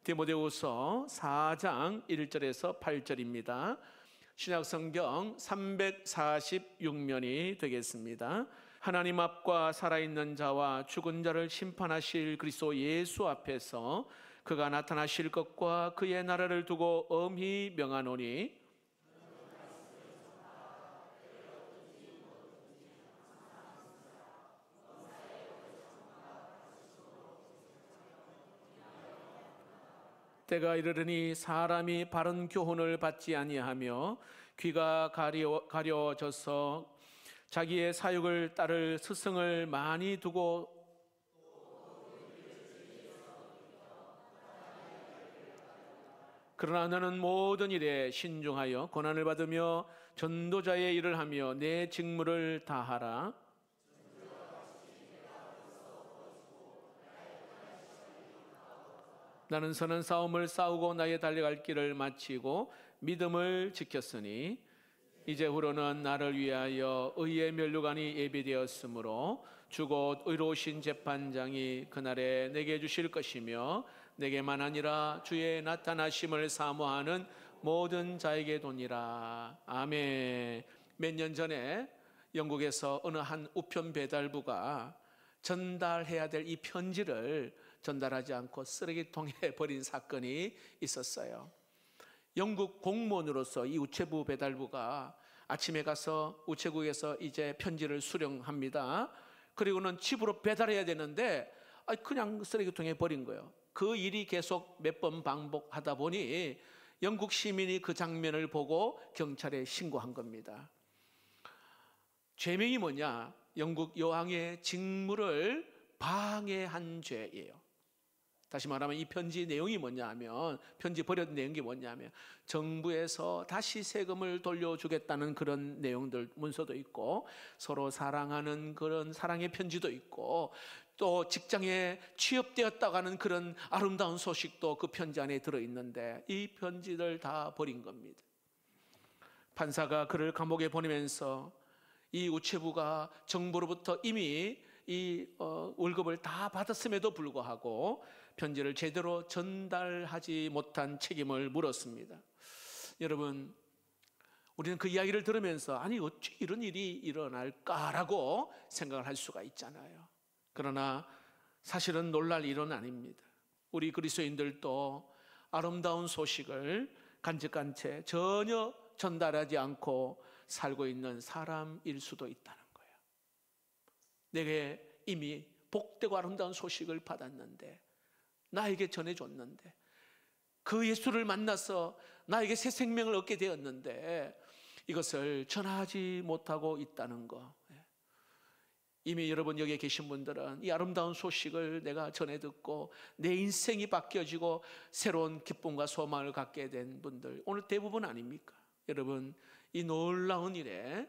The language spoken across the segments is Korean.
디모데후서 4장 1절에서 8절입니다. 신약성경 346면이 되겠습니다. 하나님 앞과 살아있는 자와 죽은 자를 심판하실 그리스도 예수 앞에서 그가 나타나실 것과 그의 나라를 두고 엄히 명하노니 때가 이르르니 사람이 바른 교훈을 받지 아니하며 귀가 가려져서 자기의 사욕을 따를 스승을 많이 두고 그러나 너는 모든 일에 신중하여 고난을 받으며 전도자의 일을 하며 내 직무를 다하라. 나는 선한 싸움을 싸우고 나의 달려갈 길을 마치고 믿음을 지켰으니 이제후로는 나를 위하여 의의 면류관이 예비되었으므로 주곧 의로우신 재판장이 그날에 내게 주실 것이며 내게만 아니라 주의 나타나심을 사모하는 모든 자에게 도니라. 아멘. 몇 년 전에 영국에서 어느 한 우편 배달부가 전달해야 될 이 편지를 전달하지 않고 쓰레기통에 버린 사건이 있었어요. 영국 공무원으로서 이 우체부 배달부가 아침에 가서 우체국에서 이제 편지를 수령합니다. 그리고는 집으로 배달해야 되는데 그냥 쓰레기통에 버린 거예요. 그 일이 계속 몇 번 반복하다 보니 영국 시민이 그 장면을 보고 경찰에 신고한 겁니다. 죄명이 뭐냐? 영국 여왕의 직무를 방해한 죄예요. 다시 말하면 이 편지 내용이 뭐냐 하면, 편지 버렸던 내용이 뭐냐 하면 정부에서 다시 세금을 돌려주겠다는 그런 내용들 문서도 있고, 서로 사랑하는 그런 사랑의 편지도 있고, 또 직장에 취업되었다고 하는 그런 아름다운 소식도 그 편지 안에 들어있는데 이 편지를 다 버린 겁니다. 판사가 그를 감옥에 보내면서 이 우체부가 정부로부터 이미 이 월급을 다 받았음에도 불구하고 편지를 제대로 전달하지 못한 책임을 물었습니다. 여러분, 우리는 그 이야기를 들으면서 아니 어찌 이런 일이 일어날까라고 생각을 할 수가 있잖아요. 그러나 사실은 놀랄 일은 아닙니다. 우리 그리스도인들도 아름다운 소식을 간직한 채 전혀 전달하지 않고 살고 있는 사람일 수도 있다는 거예요. 내게 이미 복되고 아름다운 소식을 받았는데, 나에게 전해줬는데, 그 예수를 만나서 나에게 새 생명을 얻게 되었는데 이것을 전하지 못하고 있다는 거. 이미 여러분 여기에 계신 분들은 이 아름다운 소식을 내가 전해 듣고 내 인생이 바뀌어지고 새로운 기쁨과 소망을 갖게 된 분들 오늘 대부분 아닙니까? 여러분, 이 놀라운 일에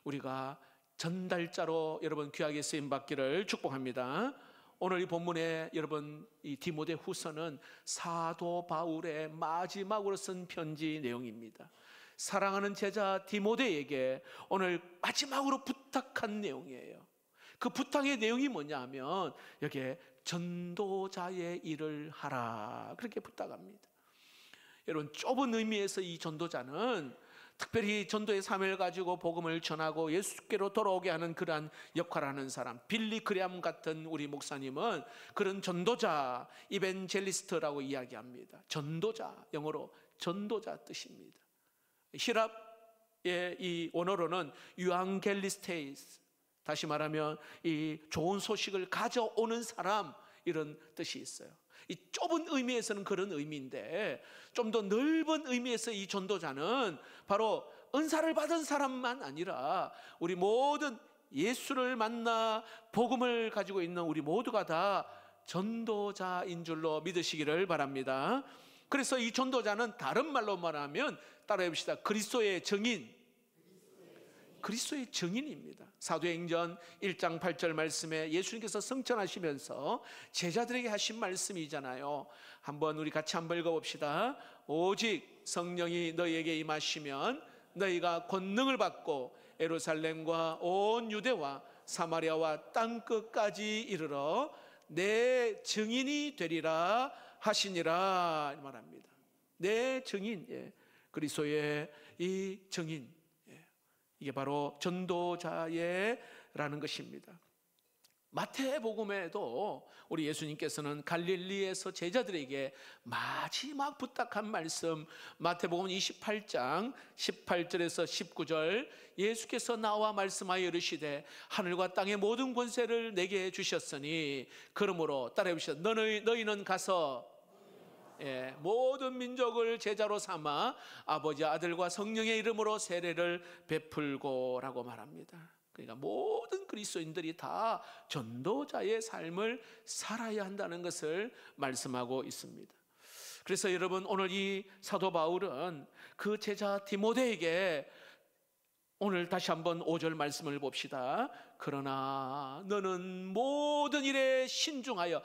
우리가 전달자로 여러분 귀하게 쓰임 받기를 축복합니다. 오늘 이 본문에 여러분 이 디모데후서는 사도 바울의 마지막으로 쓴 편지 내용입니다. 사랑하는 제자 디모데에게 오늘 마지막으로 부탁한 내용이에요. 그 부탁의 내용이 뭐냐 하면 여기에 전도자의 일을 하라, 그렇게 부탁합니다. 여러분, 좁은 의미에서 이 전도자는 특별히 전도의 사명을 가지고 복음을 전하고 예수께로 돌아오게 하는 그러한 역할을 하는 사람, 빌리 그레함 같은 우리 목사님은 그런 전도자, 이벤젤리스트라고 이야기합니다. 전도자, 영어로 전도자 뜻입니다. 히랍의 이 원어로는 유앙겔리스테이스, 다시 말하면 이 좋은 소식을 가져오는 사람, 이런 뜻이 있어요. 이 좁은 의미에서는 그런 의미인데 좀 더 넓은 의미에서 이 전도자는 바로 은사를 받은 사람만 아니라 우리 모든 예수를 만나 복음을 가지고 있는 우리 모두가 다 전도자인 줄로 믿으시기를 바랍니다. 그래서 이 전도자는 다른 말로 말하면 따라해 봅시다. 그리스도의 증인, 그리스도의 증인입니다. 사도행전 1장 8절 말씀에 예수님께서 성천하시면서 제자들에게 하신 말씀이잖아요. 한번 우리 같이 한번 읽어봅시다. 오직 성령이 너희에게 임하시면 너희가 권능을 받고 예루살렘과 온 유대와 사마리아와 땅끝까지 이르러 내 증인이 되리라 하시니라 말합니다. 내 증인, 그리스도의 이 증인, 이게 바로 전도자예라는 것입니다. 마태복음에도 우리 예수님께서는 갈릴리에서 제자들에게 마지막 부탁한 말씀, 마태복음 28장 18절에서 19절, 예수께서 나와 말씀하여 이르시되 하늘과 땅의 모든 권세를 내게 주셨으니 그러므로 따라해 보시죠. 너희는 가서 모든 민족을 제자로 삼아 아버지, 아들과 성령의 이름으로 세례를 베풀고라고 말합니다. 그러니까 모든 그리스도인들이 다 전도자의 삶을 살아야 한다는 것을 말씀하고 있습니다. 그래서 여러분, 오늘 이 사도 바울은 그 제자 디모데에게 오늘 다시 한번 5절 말씀을 봅시다. 그러나 너는 모든 일에 신중하여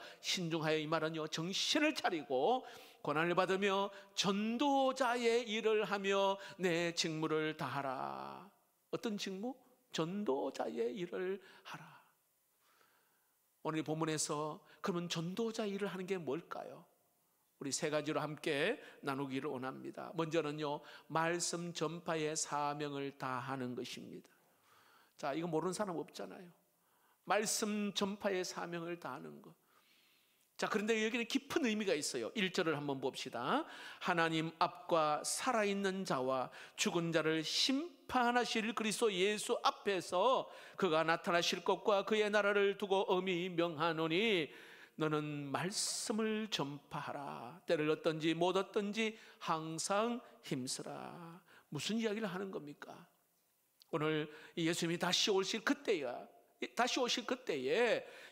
이 말은요, 정신을 차리고 고난을 받으며 전도자의 일을 하며 내 직무를 다하라. 어떤 직무? 전도자의 일을 하라. 오늘 본문에서 그러면 전도자 일을 하는 게 뭘까요? 우리 세 가지로 함께 나누기를 원합니다. 먼저는요, 말씀 전파의 사명을 다하는 것입니다. 자, 이거 모르는 사람 없잖아요. 말씀 전파의 사명을 다하는 것. 자, 그런데 여기는 깊은 의미가 있어요. 1절을 한번 봅시다. 하나님 앞과 살아있는 자와 죽은 자를 심판하실 그리스도 예수 앞에서 그가 나타나실 것과 그의 나라를 두고 엄히 명하노니 너는 말씀을 전파하라. 때를 얻든지 못 얻든지 항상 힘쓰라. 무슨 이야기를 하는 겁니까? 오늘 예수님이 다시 오실 그때에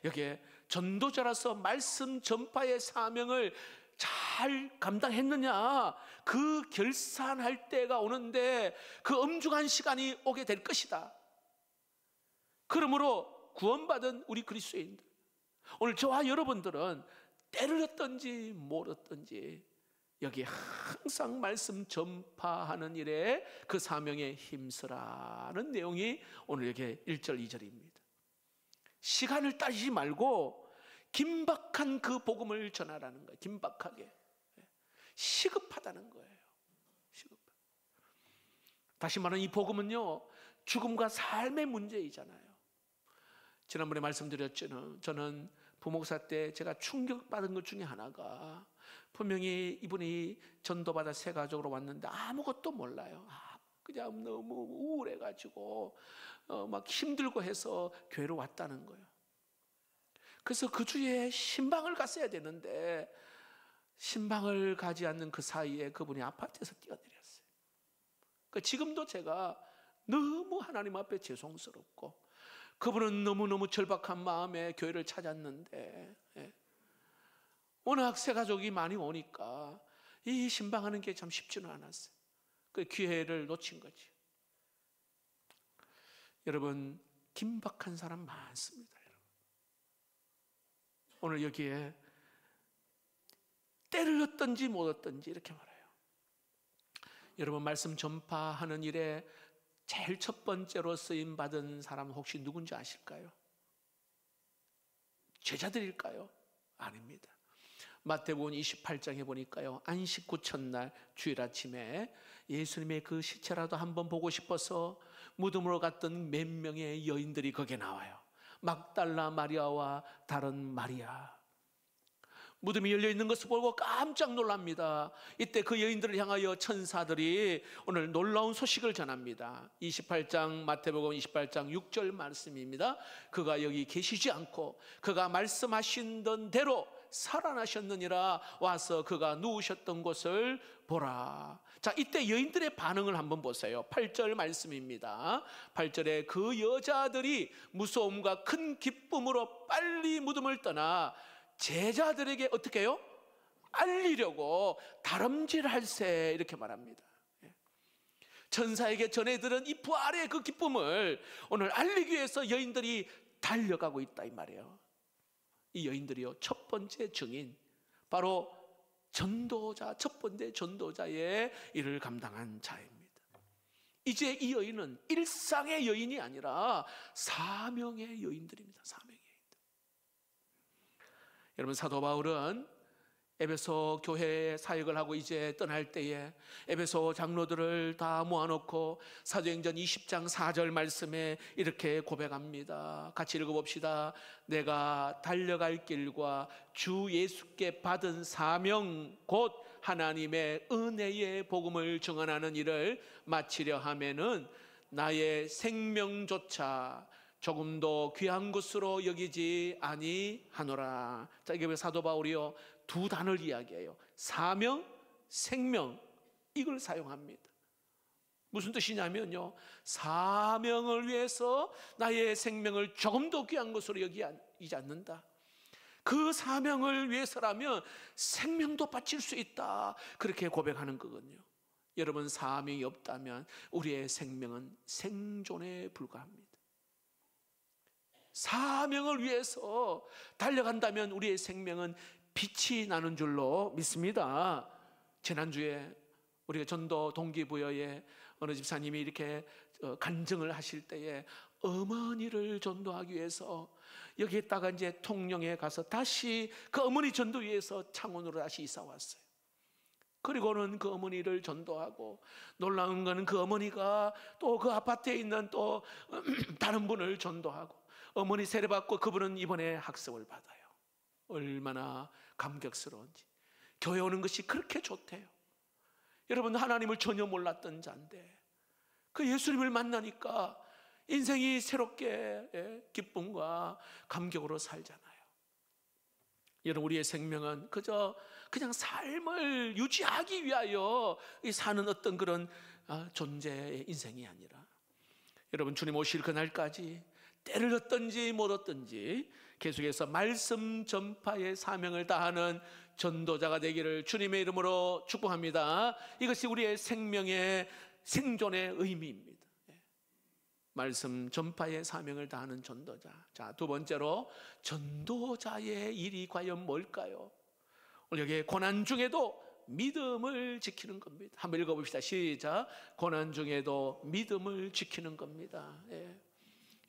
여기에 전도자라서 말씀 전파의 사명을 잘 감당했느냐, 그 결산할 때가 오는데 그 엄중한 시간이 오게 될 것이다. 그러므로 구원받은 우리 그리스도인들, 오늘 저와 여러분들은 때를 얻든지 못 얻든지 여기 항상 말씀 전파하는 일에 그 사명에 힘쓰라는 내용이 오늘 여기 1절 2절입니다. 시간을 따지지 말고 긴박한 그 복음을 전하라는 거예요. 긴박하게, 시급하다는 거예요. 다시 말하면 이 복음은요, 죽음과 삶의 문제이잖아요. 지난번에 말씀드렸죠. 저는 부목사 때 제가 충격받은 것 중에 하나가, 분명히 이분이 전도받아 새 가족으로 왔는데 아무것도 몰라요. 그냥 너무 우울해가지고 막 힘들고 해서 교회로 왔다는 거예요. 그래서 그 주에 신방을 갔어야 되는데 신방을 가지 않는 그 사이에 그분이 아파트에서 뛰어내렸어요. 그러니까 지금도 제가 너무 하나님 앞에 죄송스럽고, 그분은 너무너무 절박한 마음에 교회를 찾았는데, 워낙 새 가족이 많이 오니까 이 신방하는 게 참 쉽지는 않았어요. 그 기회를 놓친 거지. 여러분, 긴박한 사람 많습니다. 여러분. 오늘 여기에 때를 얻든지 못 얻든지 이렇게 말해요. 여러분, 말씀 전파하는 일에 제일 첫 번째로 쓰임 받은 사람 혹시 누군지 아실까요? 제자들일까요? 아닙니다. 마태복음 28장에 보니까요, 안식 후 첫날 주일 아침에 예수님의 그 시체라도 한번 보고 싶어서 무덤으로 갔던 몇 명의 여인들이 거기에 나와요. 막달라 마리아와 다른 마리아. 무덤이 열려있는 것을 보고 깜짝 놀랍니다. 이때 그 여인들을 향하여 천사들이 오늘 놀라운 소식을 전합니다. 28장 마태복음 28장 6절 말씀입니다. 그가 여기 계시지 않고 그가 말씀하신 대로 살아나셨느니라. 와서 그가 누우셨던 곳을 보라. 자, 이때 여인들의 반응을 한번 보세요. 8절 말씀입니다. 8절에 그 여자들이 무서움과 큰 기쁨으로 빨리 무덤을 떠나 제자들에게 어떻게 해요? 알리려고 다름질할세, 이렇게 말합니다. 천사에게 전해들은 이 부활의 그 기쁨을 오늘 알리기 위해서 여인들이 달려가고 있다, 이 말이에요. 이 여인들이요, 첫 번째 증인, 바로 전도자, 첫 번째 전도자의 일을 감당한 자입니다. 이제 이 여인은 일상의 여인이 아니라 사명의 여인들입니다. 사명의 여인들. 여러분, 사도 바울은 에베소 교회 사역을 하고 이제 떠날 때에 에베소 장로들을 다 모아놓고 사도행전 20장 4절 말씀에 이렇게 고백합니다. 같이 읽어봅시다. 내가 달려갈 길과 주 예수께 받은 사명 곧 하나님의 은혜의 복음을 증언하는 일을 마치려 하면은 나의 생명조차 조금도 귀한 것으로 여기지 아니하노라. 자, 이게 왜 사도 바울이요 두 단어를 이야기해요. 사명, 생명, 이걸 사용합니다. 무슨 뜻이냐면요, 사명을 위해서 나의 생명을 조금도 귀한 것으로 여기지 않는다. 그 사명을 위해서라면 생명도 바칠 수 있다, 그렇게 고백하는 거거든요. 여러분, 사명이 없다면 우리의 생명은 생존에 불과합니다. 사명을 위해서 달려간다면 우리의 생명은 빛이 나는 줄로 믿습니다. 지난주에 우리가 전도 동기부여에 어느 집사님이 이렇게 간증을 하실 때에 어머니를 전도하기 위해서 여기에다가 이제 통영에 가서 다시 그 어머니 전도 위해서 창원으로 다시 이사 왔어요. 그리고는 그 어머니를 전도하고, 놀라운 거는 그 어머니가 또 그 아파트에 있는 또 다른 분을 전도하고, 어머니 세례받고 그분은 이번에 학습을 받아요. 얼마나 감격스러운지. 교회 오는 것이 그렇게 좋대요. 여러분, 하나님을 전혀 몰랐던 자인데 그 예수님을 만나니까 인생이 새롭게 기쁨과 감격으로 살잖아요. 여러분, 우리의 생명은 그냥 삶을 유지하기 위하여 사는 어떤 그런 존재의 인생이 아니라, 여러분, 주님 오실 그날까지 때를 얻든지 못 얻든지 계속해서 말씀 전파의 사명을 다하는 전도자가 되기를 주님의 이름으로 축복합니다. 이것이 우리의 생명의 생존의 의미입니다. 말씀 전파의 사명을 다하는 전도자. 자, 두 번째로 전도자의 일이 과연 뭘까요? 오늘 여기 고난 중에도 믿음을 지키는 겁니다. 한번 읽어봅시다. 시작. 고난 중에도 믿음을 지키는 겁니다.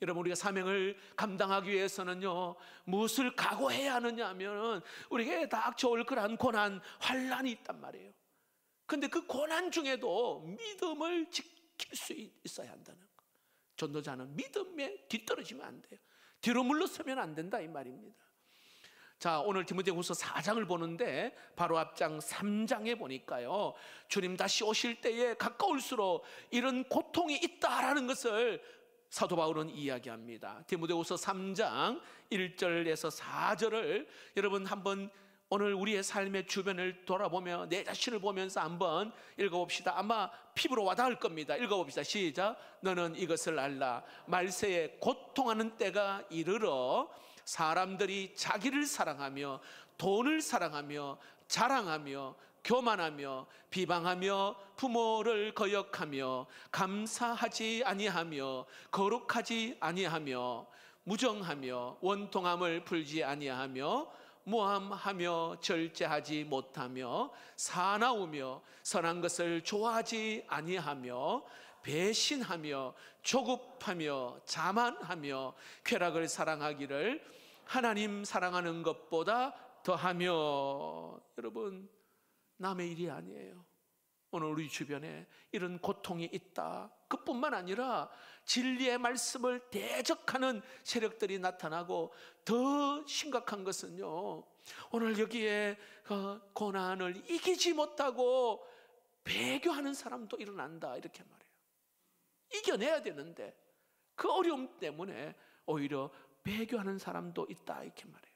여러분, 우리가 사명을 감당하기 위해서는요, 무엇을 각오해야 하느냐 하면 우리에게 닥쳐올 그러한 고난, 환난이 있단 말이에요. 그런데 그 고난 중에도 믿음을 지킬 수 있어야 한다는 거. 전도자는 믿음에 뒤떨어지면 안 돼요. 뒤로 물러서면 안 된다, 이 말입니다. 자, 오늘 디모데후서 4장을 보는데 바로 앞장 3장에 보니까요, 주님 다시 오실 때에 가까울수록 이런 고통이 있다라는 것을 사도 바울은 이야기합니다. 디모데후서 3장 1절에서 4절을 여러분 한번 오늘 우리의 삶의 주변을 돌아보며 내 자신을 보면서 한번 읽어봅시다. 아마 피부로 와닿을 겁니다. 읽어봅시다. 시작. 너는 이것을 알라. 말세에 고통하는 때가 이르러 사람들이 자기를 사랑하며 돈을 사랑하며 자랑하며 교만하며 비방하며 부모를 거역하며 감사하지 아니하며 거룩하지 아니하며 무정하며 원통함을 풀지 아니하며 모함하며 절제하지 못하며 사나우며 선한 것을 좋아하지 아니하며 배신하며 조급하며 자만하며 쾌락을 사랑하기를 하나님 사랑하는 것보다 더하며. 여러분, 남의 일이 아니에요. 오늘 우리 주변에 이런 고통이 있다. 그뿐만 아니라 진리의 말씀을 대적하는 세력들이 나타나고, 더 심각한 것은요, 오늘 여기에 고난을 이기지 못하고 배교하는 사람도 일어난다, 이렇게 말해요. 이겨내야 되는데 그 어려움 때문에 오히려 배교하는 사람도 있다, 이렇게 말해요.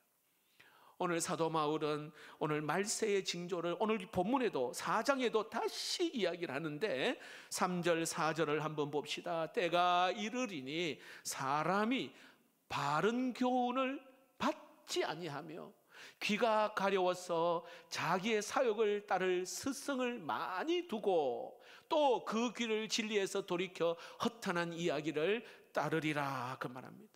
오늘 사도 바울은 오늘 말세의 징조를 오늘 본문에도 4장에도 다시 이야기를 하는데 3절 4절을 한번 봅시다. 때가 이르리니 사람이 바른 교훈을 받지 아니하며 귀가 가려워서 자기의 사욕을 따를 스승을 많이 두고 또 그 귀를 진리에서 돌이켜 허탄한 이야기를 따르리라, 그 말합니다.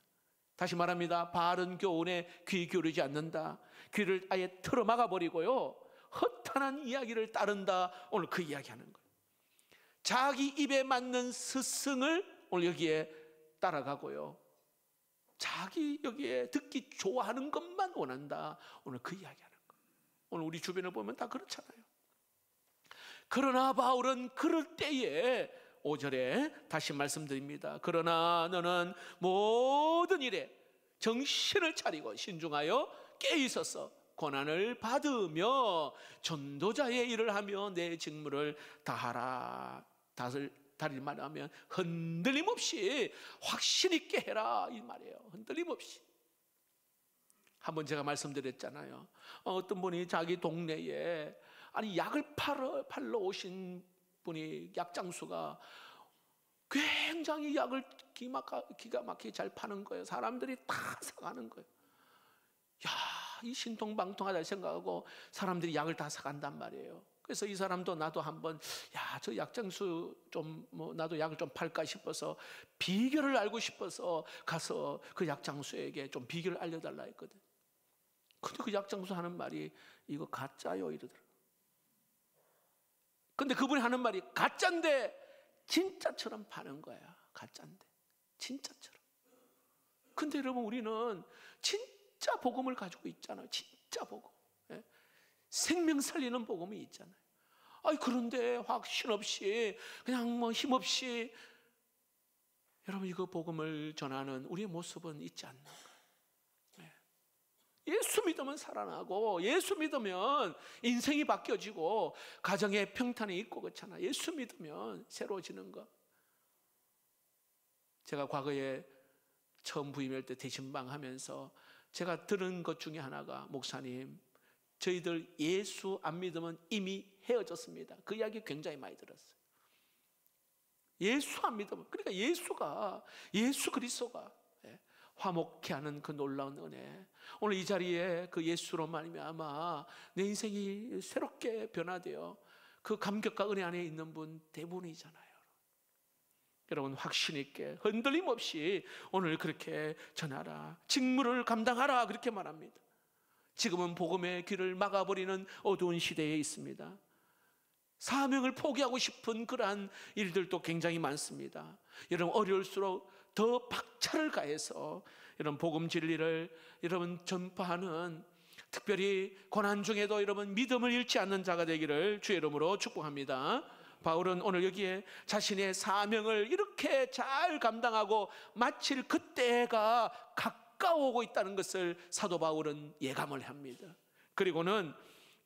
다시 말합니다. 바른 교훈에 귀 기울이지 않는다. 귀를 아예 틀어막아 버리고요, 허탄한 이야기를 따른다. 오늘 그 이야기하는 거예요. 자기 입에 맞는 스승을 오늘 여기에 따라가고요, 자기 여기에 듣기 좋아하는 것만 원한다. 오늘 그 이야기하는 거예요. 오늘 우리 주변을 보면 다 그렇잖아요. 그러나 바울은 그럴 때에 5절에 다시 말씀드립니다. 그러나 너는 모든 일에 정신을 차리고 신중하여 깨어 있어서 고난을 받으며 전도자의 일을 하며 내 직무를 다하라. 다리 말하면 흔들림 없이 확신 있게 해라 이 말이에요. 흔들림 없이. 한번 제가 말씀드렸잖아요. 어떤 분이 자기 동네에 약을 팔러 오신 분이, 약장수가 굉장히 약을 기가 막히게 잘 파는 거예요. 사람들이 다 사가는 거예요. 이 신통방통하다 생각하고 사람들이 약을 다 사간단 말이에요. 그래서 이 사람도 나도 한번 저 약장수 나도 약을 좀 팔까 싶어서 비결을 알고 싶어서 가서 그 약장수에게 좀 비결을 알려달라 했거든. 근데 그 약장수 하는 말이 이거 가짜요 이러더라고요. 근데 그분이 하는 말이 가짜인데 진짜처럼 파는 거야. 가짜인데 진짜처럼. 근데 여러분, 우리는 진짜 복음을 가지고 있잖아요. 진짜 복음. 생명 살리는 복음이 있잖아요. 그런데 확신 없이 그냥 힘없이 여러분 이거 복음을 전하는 우리의 모습은 있지 않는가. 예수 믿으면 살아나고, 예수 믿으면 인생이 바뀌어지고 가정에 평탄이 있고 그렇잖아. 예수 믿으면 새로워지는 거. 제가 과거에 처음 부임할 때 대신방 하면서 제가 들은 것 중에 하나가, 목사님, 저희들 예수 안 믿으면 이미 헤어졌습니다. 그 이야기 굉장히 많이 들었어요. 예수 안 믿으면, 그러니까 예수 그리스도가 화목케 하는 그 놀라운 은혜. 오늘 이 자리에 그 예수로 말미암아 내 인생이 새롭게 변화되어 그 감격과 은혜 안에 있는 분 대부분이잖아요. 여러분, 확신 있게 흔들림 없이 오늘 그렇게 전하라. 직무를 감당하라. 그렇게 말합니다. 지금은 복음의 길을 막아버리는 어두운 시대에 있습니다. 사명을 포기하고 싶은 그러한 일들도 굉장히 많습니다. 여러분, 어려울수록 더 박차를 가해서 여러분 복음 진리를 여러분 전파하는, 특별히 고난 중에도 여러분 믿음을 잃지 않는 자가 되기를 주의 이름으로 축복합니다. 바울은 오늘 여기에 자신의 사명을 이렇게 잘 감당하고 마칠 그때가 가까워오고 있다는 것을 사도 바울은 예감을 합니다. 그리고는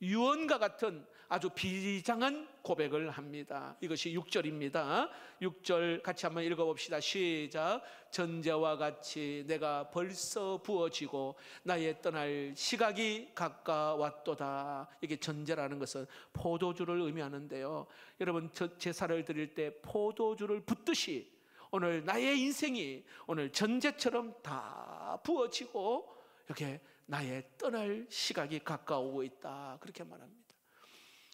유언과 같은 아주 비장한 고백을 합니다. 이것이 6절입니다. 6절 같이 한번 읽어봅시다. 시작. 전제와 같이 내가 벌써 부어지고 나의 떠날 시각이 가까웠도다. 이게 전제라는 것은 포도주를 의미하는데요, 여러분, 제사를 드릴 때 포도주를 붓듯이 오늘 나의 인생이 오늘 전제처럼 다 부어지고 이렇게 나의 떠날 시각이 가까우고 있다. 그렇게 말합니다.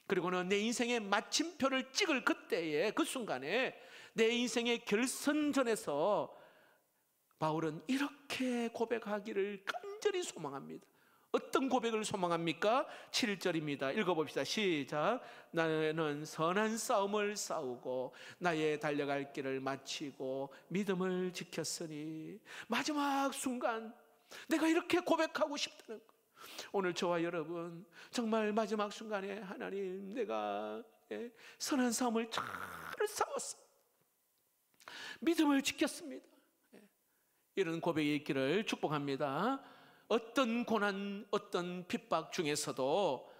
그리고는 내 인생의 마침표를 찍을 그때에, 그 순간에 내 인생의 결선전에서 바울은 이렇게 고백하기를 간절히 소망합니다. 어떤 고백을 소망합니까? 7절입니다. 읽어봅시다. 시작. 나는 선한 싸움을 싸우고 나의 달려갈 길을 마치고 믿음을 지켰으니. 마지막 순간 내가 이렇게 고백하고 싶다는 것. 오늘 저와 여러분 정말 마지막 순간에 하나님, 내가 선한 싸움을 잘 싸웠어, 믿음을 지켰습니다, 이런 고백이 있기를 축복합니다. 어떤 고난, 어떤 핍박 중에서도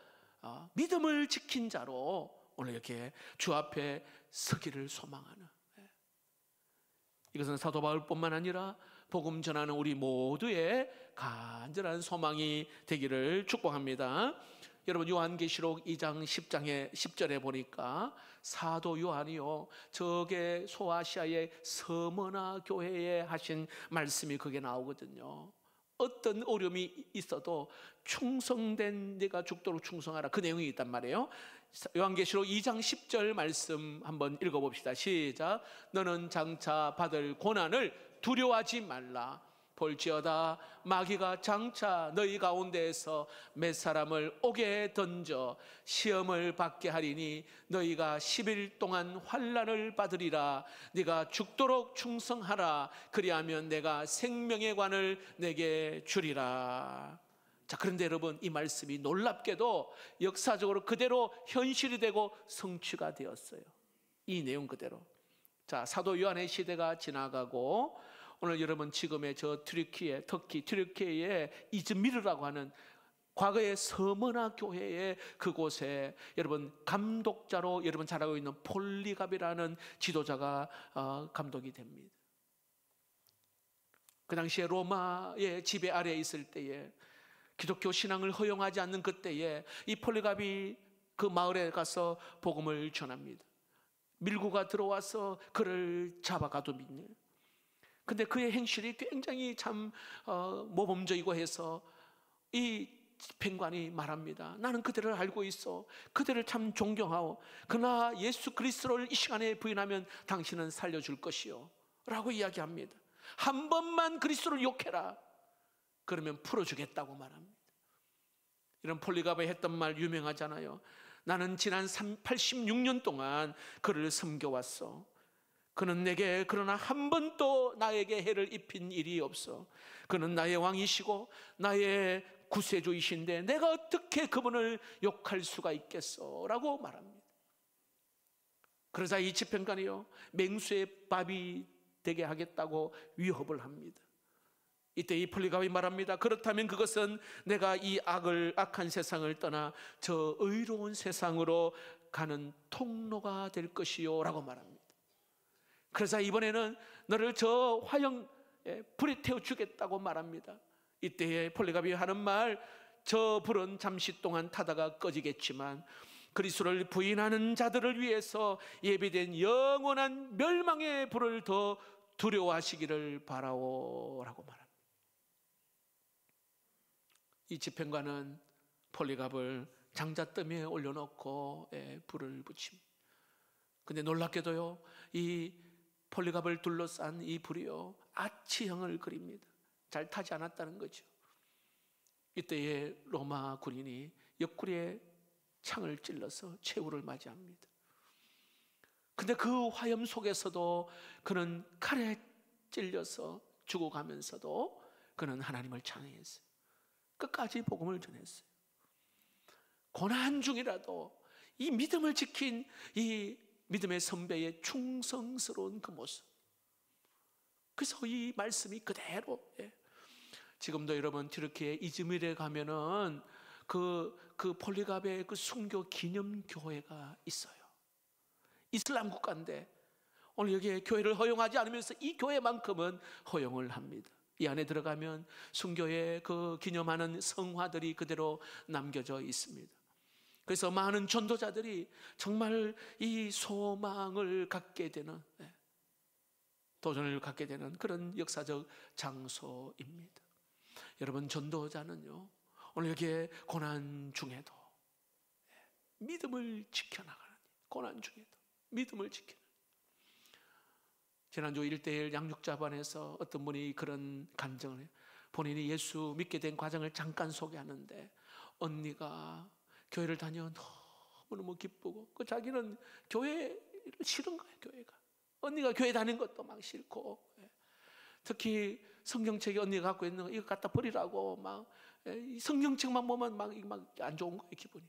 믿음을 지킨 자로 오늘 이렇게 주 앞에 서기를 소망하는, 이것은 사도 바울뿐만 아니라 복음 전하는 우리 모두의 간절한 소망이 되기를 축복합니다. 여러분, 요한계시록 2장 10절에 보니까 사도 요한이요, 저게 소아시아의 서머나 교회에 하신 말씀이 거기에 나오거든요. 어떤 어려움이 있어도 충성된 네가 죽도록 충성하라, 그 내용이 있단 말이에요. 요한계시록 2장 10절 말씀 한번 읽어봅시다. 시작. 너는 장차 받을 고난을 두려워하지 말라. 볼지어다 마귀가 장차 너희 가운데에서 몇 사람을 옥에 던져 시험을 받게 하리니 너희가 10일 동안 환난을 받으리라. 네가 죽도록 충성하라. 그리하면 내가 생명의 관을 내게 주리라. 자, 그런데 여러분, 이 말씀이 놀랍게도 역사적으로 그대로 현실이 되고 성취가 되었어요. 이 내용 그대로. 자, 사도 요한의 시대가 지나가고 오늘 여러분 지금의 저 터키 튀르키예의 이즈미르라고 하는 과거의 서머나 교회의 그곳에 여러분 감독자로 여러분 잘 알고 있는 폴리갑이라는 지도자가 감독이 됩니다. 그 당시에 로마의 지배 아래에 있을 때에 기독교 신앙을 허용하지 않는 그때에 이 폴리갑이 그 마을에 가서 복음을 전합니다. 밀고가 들어와서 그를 잡아가둡니다. 근데 그의 행실이 굉장히 참 모범적이고 해서 이 집행관이 말합니다. 나는 그들을 알고 있어. 그들을 참 존경하오. 그러나 예수 그리스도를 이 시간에 부인하면 당신은 살려줄 것이요 라고 이야기합니다. 한 번만 그리스도를 욕해라. 그러면 풀어주겠다고 말합니다. 이런 폴리갑이 했던 말 유명하잖아요. 나는 지난 86년 동안 그를 섬겨왔어. 그는 내게 그러나 한 번도 나에게 해를 입힌 일이 없어. 그는 나의 왕이시고 나의 구세주이신데 내가 어떻게 그분을 욕할 수가 있겠어? 라고 말합니다. 그러자 이 집행관이요, 맹수의 밥이 되게 하겠다고 위협을 합니다. 이때 이 폴리갑이 말합니다. 그렇다면 그것은 내가 이 악한 세상을 떠나 저 의로운 세상으로 가는 통로가 될 것이요 라고 말합니다. 그래서 이번에는 너를 저 화형에 불에 태워 주겠다고 말합니다. 이때에 폴리갑이 하는 말, 저 불은 잠시 동안 타다가 꺼지겠지만 그리스도를 부인하는 자들을 위해서 예비된 영원한 멸망의 불을 더 두려워하시기를 바라오 라고 말합니다. 이 집행관은 폴리갑을 장자더미에 올려놓고 불을 붙입니다. 근데 놀랍게도요, 이 폴리갑을 둘러싼 이 불이요 아치형을 그립니다. 잘 타지 않았다는 거죠. 이때에 로마 군인이 옆구리에 창을 찔러서 최후를 맞이합니다. 근데 그 화염 속에서도 그는 칼에 찔려서 죽어가면서도 그는 하나님을 찬양했어요. 끝까지 복음을 전했어요. 고난 중이라도 이 믿음을 지킨 이 믿음의 선배의 충성스러운 그 모습. 그래서 이 말씀이 그대로 지금도 여러분 튀르키예 이즈미르에 가면은 그 폴리갑의 그 순교 기념 교회가 있어요. 이슬람 국가인데 오늘 여기에 교회를 허용하지 않으면서 이 교회만큼은 허용을 합니다. 이 안에 들어가면 순교의 그 기념하는 성화들이 그대로 남겨져 있습니다. 그래서 많은 전도자들이 정말 이 소망을 갖게 되는, 도전을 갖게 되는 그런 역사적 장소입니다. 여러분, 전도자는요 오늘 여기에 고난 중에도 믿음을 지켜나가는, 고난 중에도 믿음을 지키는. 지난주 1:1 양육자반에서 어떤 분이 그런 간증을 해요. 본인이 예수 믿게 된 과정을 잠깐 소개하는데 언니가 교회를 다녀 너무너무 기쁘고 그 자기는 교회를 싫은 거예요. 교회가, 언니가 교회 다니는 것도 막 싫고, 특히 성경책이 언니가 갖고 있는 거 이거 갖다 버리라고 막 성경책만 보면 막 안 좋은 거예요, 기분이.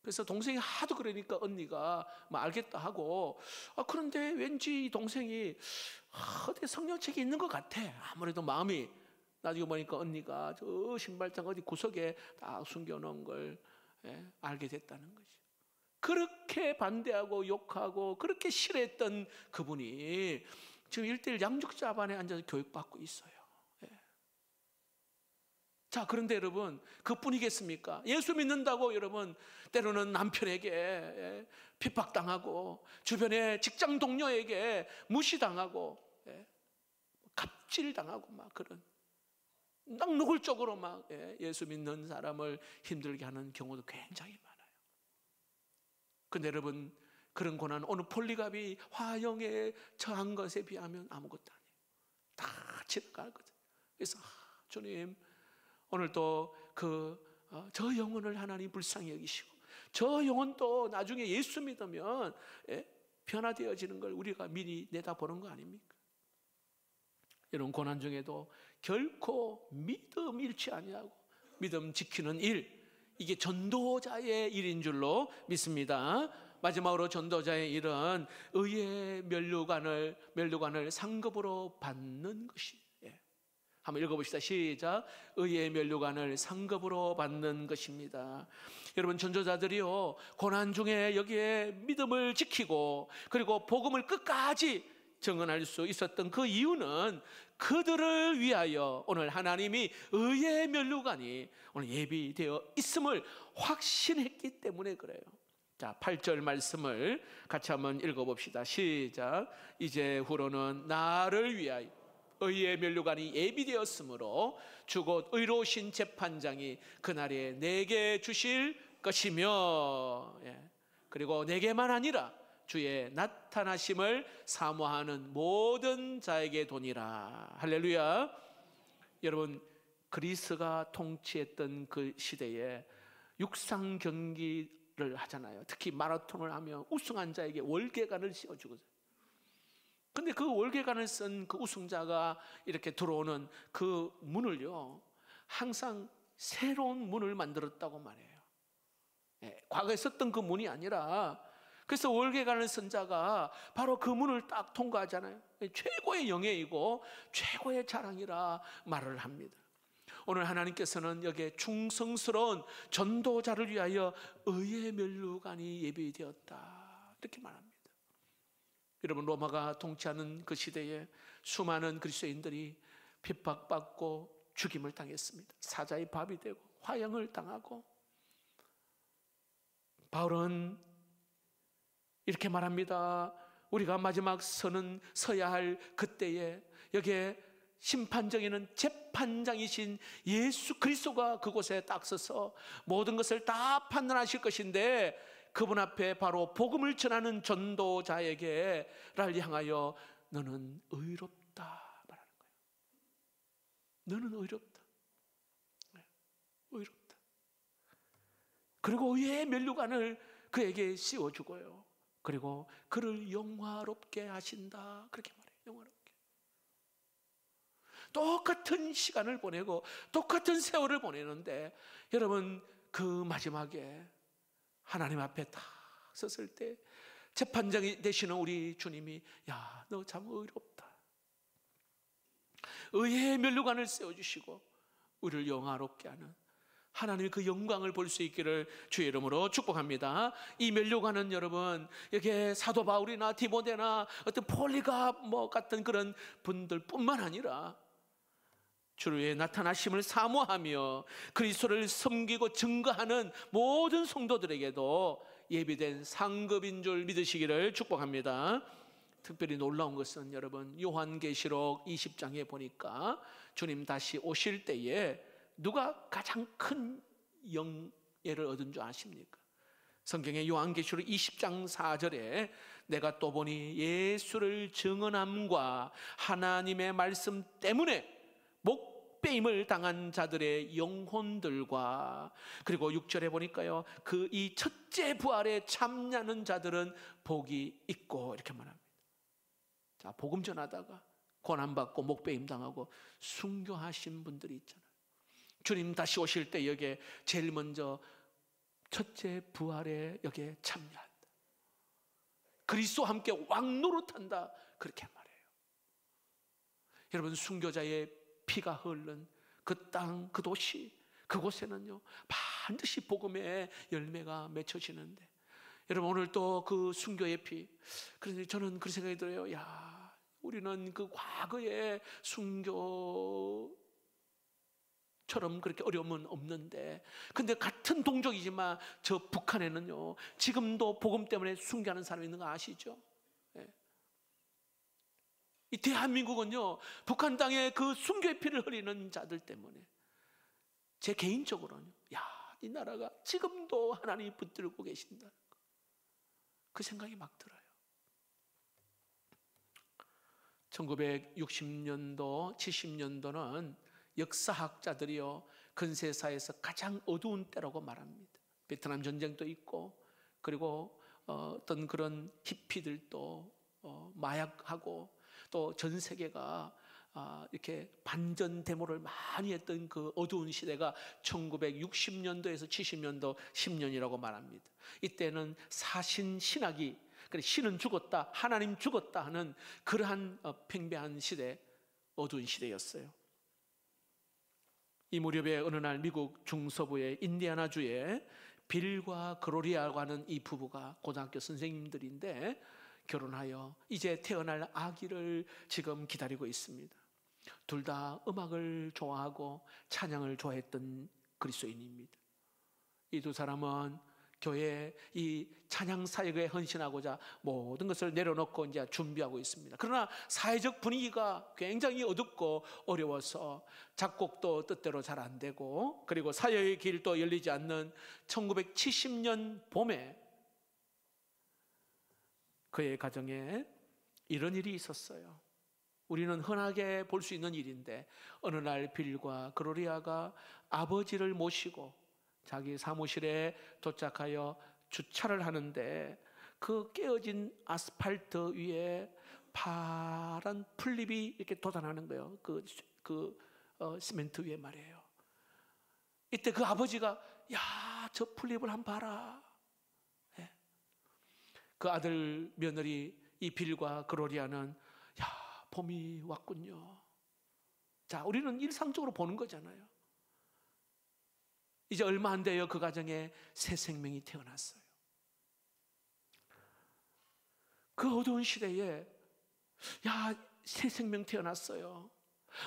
그래서 동생이 하도 그러니까 언니가 막 알겠다 하고, 그런데 왠지 이 동생이 어디 성경책이 있는 것 같아. 아무래도 마음이. 나중에 보니까 언니가 저 신발장 어디 구석에 딱 숨겨놓은 걸 알게 됐다는 거죠. 그렇게 반대하고 욕하고 그렇게 싫어했던 그분이 지금 1:1 양육자반에 앉아서 교육받고 있어요. 자, 그런데 여러분, 그뿐이겠습니까? 예수 믿는다고 여러분 때로는 남편에게 핍박당하고 주변의 직장 동료에게 무시당하고 갑질당하고 막 그런 노골적으로 막 예수 믿는 사람을 힘들게 하는 경우도 굉장히 많아요. 근데 여러분, 그런 고난, 오늘 폴리갑이 화형에 처한 것에 비하면 아무것도 아니에요. 다 지나가거든. 그래서 주님, 오늘도 저 영혼을 하나님 불쌍히 여기시고 저 영혼도 나중에 예수 믿으면 변화되어지는 걸 우리가 미리 내다보는 거 아닙니까? 이런 고난 중에도 결코 믿음 잃지 아니하고 믿음 지키는 일, 이게 전도자의 일인 줄로 믿습니다. 마지막으로 전도자의 일은 의의 면류관을 상급으로 받는 것이. 한번 읽어봅시다. 시작. 의의 면류관을 상급으로 받는 것입니다. 여러분, 전도자들이요, 고난 중에 여기에 믿음을 지키고 그리고 복음을 끝까지 증언할 수 있었던 그 이유는 그들을 위하여 오늘 하나님이 의의 면류관이 오늘 예비되어 있음을 확신했기 때문에 그래요. 자, 8절 말씀을 같이 한번 읽어봅시다. 시작. 이제후로는 나를 위하여 의의 면류관이 예비되었으므로 주곧 의로우신 재판장이 그날에 내게 주실 것이며, 그리고 내게만 아니라 주의 나타나심을 사모하는 모든 자에게 도니라. 할렐루야. 여러분, 그리스가 통치했던 그 시대에 육상 경기를 하잖아요. 특히 마라톤을 하면 우승한 자에게 월계관을 씌워주거든요. 근데 그 월계관을 쓴 그 우승자가 이렇게 들어오는 그 문을요, 항상 새로운 문을 만들었다고 말해요. 과거에 썼던 그 문이 아니라, 그래서 월계관을 쓴 자가 바로 그 문을 딱 통과하잖아요. 최고의 영예이고 최고의 자랑이라 말을 합니다. 오늘 하나님께서는 여기에 충성스러운 전도자를 위하여 의의 면류관이 예비되었다, 이렇게 말합니다. 여러분, 로마가 통치하는 그 시대에 수많은 그리스도인들이 핍박받고 죽임을 당했습니다. 사자의 밥이 되고 화형을 당하고, 바울은 이렇게 말합니다. 우리가 마지막 선은 서야 할 그때에 여기에 심판정에는 재판장이신 예수 그리스도가 그곳에 딱 서서 모든 것을 다 판단하실 것인데, 그분 앞에 바로 복음을 전하는 전도자에게를 향하여 너는 의롭다 말하는 거예요. 너는 의롭다. 의롭다. 그리고 의의 면류관을 그에게 씌워주고요, 그리고 그를 영화롭게 하신다, 그렇게 말해요. 영화롭게. 똑같은 시간을 보내고 똑같은 세월을 보내는데, 여러분, 그 마지막에 하나님 앞에 딱 섰을 때 재판장이 되시는 우리 주님이, 야, 너 참 의롭다. 의의 면류관을 세워주시고 우리를 영화롭게 하는 하나님의 그 영광을 볼 수 있기를 주의 이름으로 축복합니다. 이 면류관은 여러분, 여기에 사도 바울이나 디모데나 어떤 폴리가 같은 그런 분들뿐만 아니라 주의 나타나심을 사모하며 그리스도를 섬기고 증거하는 모든 성도들에게도 예비된 상급인 줄 믿으시기를 축복합니다. 특별히 놀라운 것은 여러분, 요한계시록 20장에 보니까 주님 다시 오실 때에 누가 가장 큰 영예를 얻은 줄 아십니까? 성경의 요한계시록 20장 4절에 내가 또 보니 예수를 증언함과 하나님의 말씀 때문에 목배임을 당한 자들의 영혼들과, 그리고 6절에 보니까요, 그 이 첫째 부활에 참여하는 자들은 복이 있고, 이렇게 말합니다. 자, 복음 전하다가 고난받고 목배임 당하고 순교하신 분들이 있잖아요. 주님 다시 오실 때 여기에 제일 먼저 첫째 부활에 여기에 참여한다, 그리스도와 함께 왕노릇한다, 그렇게 말해요. 여러분, 순교자의 피가 흐른 그 땅, 그 도시, 그곳에는요 반드시 복음의 열매가 맺혀지는데, 여러분, 오늘 또 그 순교의 피, 그런데 저는 그 생각이 들어요. 야, 우리는 그 과거의 순교처럼 그렇게 어려움은 없는데, 근데 같은 동족이지만 저 북한에는요 지금도 복음 때문에 순교하는 사람이 있는 거 아시죠? 이 대한민국은요 북한 땅에 그 순교의 피를 흘리는 자들 때문에, 제 개인적으로는 야, 이 나라가 지금도 하나님이 붙들고 계신다, 그 생각이 막 들어요. 1960년도 70년도는 역사학자들이요 근세사에서 가장 어두운 때라고 말합니다. 베트남 전쟁도 있고, 그리고 어떤 그런 히피들도 마약하고, 또 전 세계가 이렇게 반전 데모를 많이 했던 그 어두운 시대가 1960년도에서 70년도 10년이라고 말합니다. 이때는 사신 신학이, 신은 죽었다, 하나님 죽었다 하는 그러한 팽배한 시대, 어두운 시대였어요. 이 무렵에 어느 날 미국 중서부의 인디애나주에 빌과 그로리아라고 하는 이 부부가 고등학교 선생님들인데 결혼하여 이제 태어날 아기를 지금 기다리고 있습니다. 둘 다 음악을 좋아하고 찬양을 좋아했던 그리스도인입니다. 이 두 사람은 교회 이 찬양 사역에 헌신하고자 모든 것을 내려놓고 이제 준비하고 있습니다. 그러나 사회적 분위기가 굉장히 어둡고 어려워서 작곡도 뜻대로 잘 안 되고, 그리고 사역의 길도 열리지 않는 1970년 봄에 그의 가정에 이런 일이 있었어요. 우리는 흔하게 볼 수 있는 일인데, 어느 날 빌과 그로리아가 아버지를 모시고 자기 사무실에 도착하여 주차를 하는데, 그 깨어진 아스팔트 위에 파란 풀잎이 이렇게 돋아나는 거예요. 시멘트 위에 말이에요. 이때 그 아버지가, 야, 저 풀잎을 한번 봐라. 네. 그 아들 며느리 이 빌과 그로리아는, 야, 봄이 왔군요. 자, 우리는 일상적으로 보는 거잖아요. 이제 얼마 안 돼요. 그 가정에 새 생명이 태어났어요. 그 어두운 시대에, 야, 새 생명 태어났어요.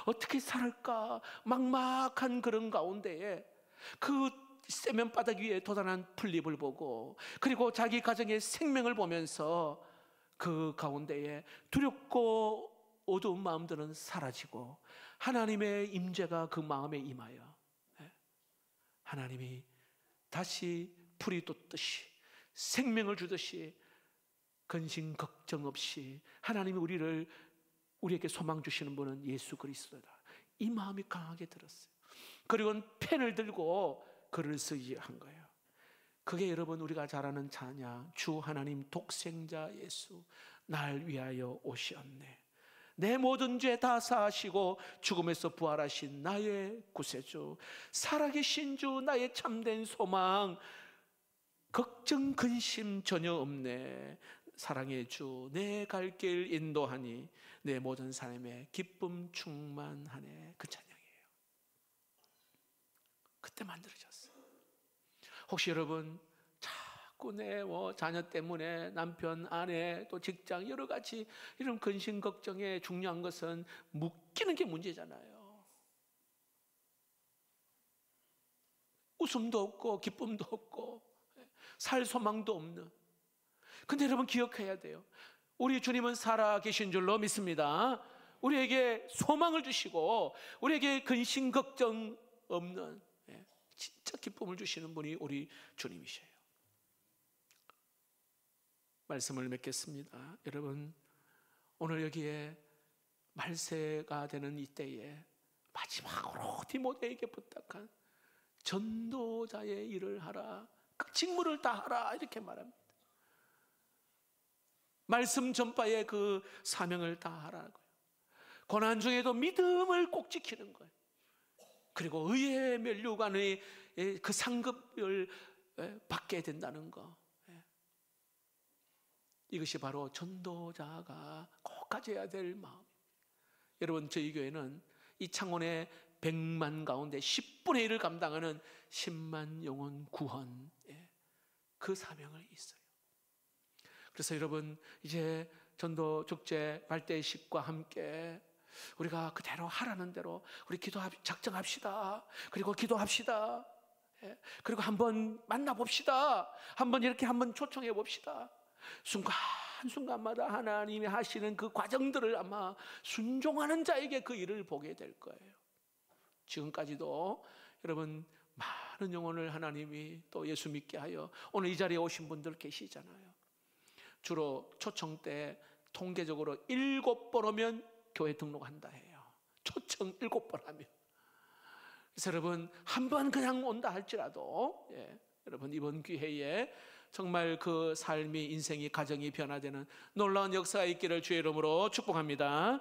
어떻게 살을까? 막막한 그런 가운데에 그 세면바닥 위에 돋아난 풀잎을 보고, 그리고 자기 가정의 생명을 보면서 그 가운데에 두렵고 어두운 마음들은 사라지고 하나님의 임재가 그 마음에 임하여 하나님이 다시 풀이 돋듯이 생명을 주듯이 근심 걱정 없이 하나님이 우리에게 소망 주시는 분은 예수 그리스도다, 이 마음이 강하게 들었어요. 그리고는 펜을 들고 글을 쓰기 한 거예요. 그게 여러분 우리가 잘 아는 찬양, 주 하나님 독생자 예수 날 위하여 오시었네. 내 모든 죄 다 사하시고 죽음에서 부활하신 나의 구세주, 살아계신 주 나의 참된 소망, 걱정 근심 전혀 없네. 사랑의 주 내 갈 길 인도하니 내 모든 삶에 기쁨 충만하네. 그 찬양이에요. 그때 만들어졌어요. 혹시 여러분 자꾸 내 자녀 때문에 남편, 아내, 또 직장 여러 가지 이런 근심 걱정에 중요한 것은 묶이는 게 문제잖아요. 웃음도 없고 기쁨도 없고 살 소망도 없는. 근데 여러분 기억해야 돼요. 우리 주님은 살아 계신 줄로 믿습니다. 우리에게 소망을 주시고 우리에게 근심 걱정 없는 진짜 기쁨을 주시는 분이 우리 주님이셔요. 말씀을 맺겠습니다. 여러분, 오늘 여기에 말세가 되는 이때에 마지막으로 디모데에게 부탁한 전도자의 일을 하라, 그 직무를 다 하라, 이렇게 말합니다. 말씀 전파의 그 사명을 다 하라고요. 고난 중에도 믿음을 꼭 지키는 거예요. 그리고 의의 면류관의 그 상급을 받게 된다는 거, 이것이 바로 전도자가 꼭 가져야 될 마음입니다. 여러분, 저희 교회는 이 창원의 100만 가운데 10분의 1을 감당하는 10만 영혼 구원, 그 사명을 있어요. 그래서 여러분, 이제 전도 축제 발대식과 함께 우리가 그대로 하라는 대로 우리 작정합시다. 그리고 기도합시다. 그리고 한번 만나봅시다. 한번 이렇게 한번 초청해 봅시다. 순간순간마다 하나님이 하시는 그 과정들을 아마 순종하는 자에게 그 일을 보게 될 거예요. 지금까지도 여러분 많은 영혼을 하나님이 또 예수 믿게 하여 오늘 이 자리에 오신 분들 계시잖아요. 주로 초청 때 통계적으로 7번 오면 교회 등록한다 해요. 초청 7번 하면. 그래서 여러분 한 번 그냥 온다 할지라도 여러분 이번 기회에 정말 그 삶이, 인생이, 가정이 변화되는 놀라운 역사가 있기를 주의 이름으로 축복합니다.